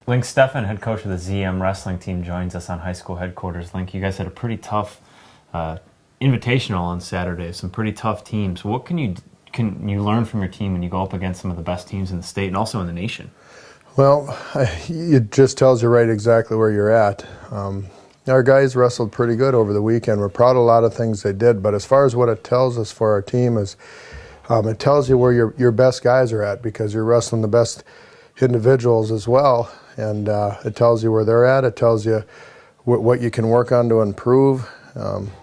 Link Steffen, head coach of the ZM wrestling team, joins us on high school headquarters. Link, you guys had a pretty tough invitational on Saturday, some pretty tough teams. What can you learn from your team when you go up against some of the best teams in the state and also in the nation? Well, it just tells you right exactly where you're at. Our guys wrestled pretty good over the weekend. We're proud of a lot of things they did, but as far as what it tells us for our team is it tells you where your best guys are at, because you're wrestling the best individuals as well. And it tells you where they're at. It tells you what you can work on to improve.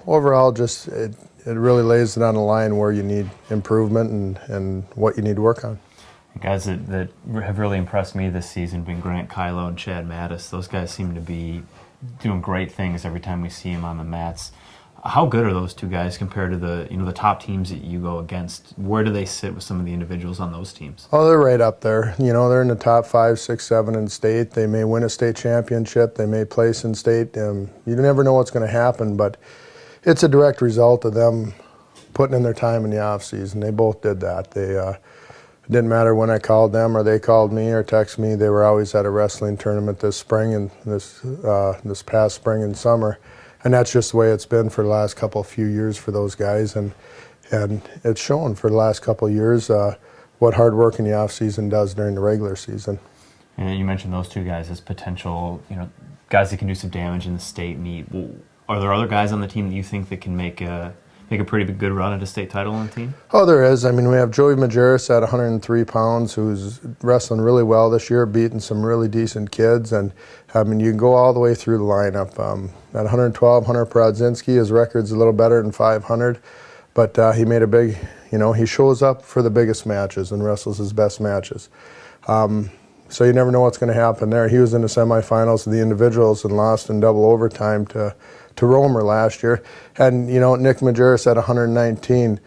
Overall, just it really lays it on the line where you need improvement and what you need to work on. Guys that have really impressed me this season have been Grant Kyllo and Chad Mattis. Those guys seem to be doing great things every time we see them on the mats. How good are those two guys compared to the top teams that you go against? Where do they sit with some of the individuals on those teams? Oh, they're right up there. They're in the top 5, 6, 7 in state. They may win a state championship. They may place in state. You never know what's going to happen, but it's a direct result of them putting in their time in the off season. They both did that. It didn't matter when I called them or they called me or texted me. They were always at a wrestling tournament this spring and this past spring and summer. And that's just the way it's been for the last few years for those guys, and it's shown for the last couple of years what hard work in the off season does during the regular season. And you mentioned those two guys as potential, guys that can do some damage in the state meet. Are there other guys on the team that you think that can make a pretty good run at a state title on the team? Oh, there is. We have Joey Majerus at 103 pounds, who's wrestling really well this year, beating some really decent kids. And, you can go all the way through the lineup. At 112, Hunter Prodzinski, his record's a little better than 500. But he made a big, he shows up for the biggest matches and wrestles his best matches. So you never know what's going to happen there. He was in the semifinals of the individuals and lost in double overtime to Romer last year. And, Nick Majerus at 119,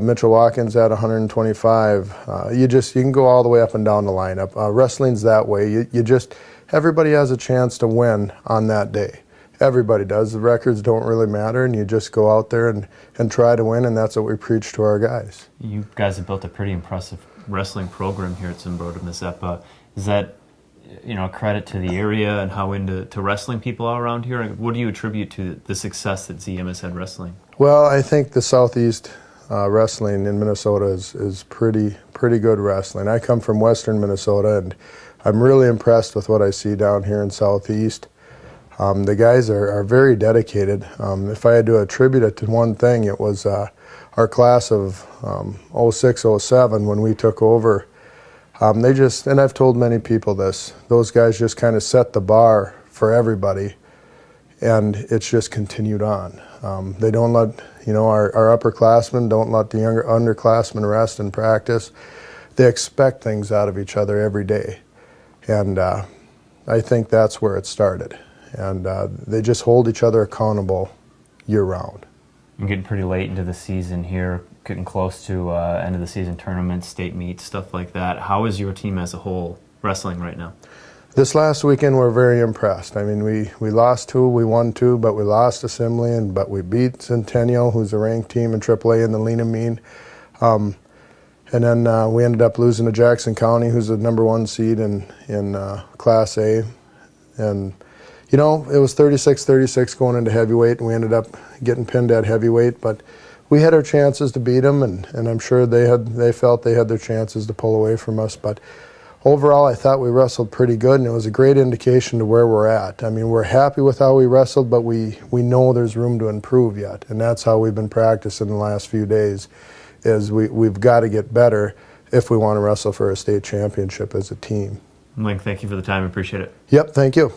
Mitchell Watkins at 125. You can go all the way up and down the lineup. Wrestling's that way. Everybody has a chance to win on that day. Everybody does. The records don't really matter, and you just go out there and try to win, and that's what we preach to our guys. You guys have built a pretty impressive wrestling program here at Zumbrota-Mazeppa. Is that a credit to the area and how into wrestling people are around here? What do you attribute to the success that ZM has had wrestling? Well, I think the Southeast wrestling in Minnesota is pretty good wrestling. I come from Western Minnesota, and I'm really impressed with what I see down here in Southeast. The guys are very dedicated. If I had to attribute it to one thing, it was our class of 06, 07 when we took over. And I've told many people this, those guys just kind of set the bar for everybody, and it's just continued on. They don't let, our upperclassmen don't let the younger underclassmen rest and practice. They expect things out of each other every day, and I think that's where it started. And they just hold each other accountable year-round. You're getting pretty late into the season here, getting close to end of the season tournaments, state meets, stuff like that. How is your team as a whole wrestling right now? This last weekend we're very impressed. We lost 2, we won 2, but we lost to Simlian, but we beat Centennial, who's a ranked team in AAA in the Lena Mean. And then we ended up losing to Jackson County, who's the number 1 seed in Class A. And it was 36-36 going into heavyweight, and we ended up getting pinned at heavyweight. But we had our chances to beat them, and I'm sure they felt they had their chances to pull away from us. But overall, I thought we wrestled pretty good, and it was a great indication to where we're at. We're happy with how we wrestled, but we know there's room to improve yet, and that's how we've been practicing the last few days, is we've got to get better if we want to wrestle for a state championship as a team. Link, thank you for the time. I appreciate it. Yep, thank you.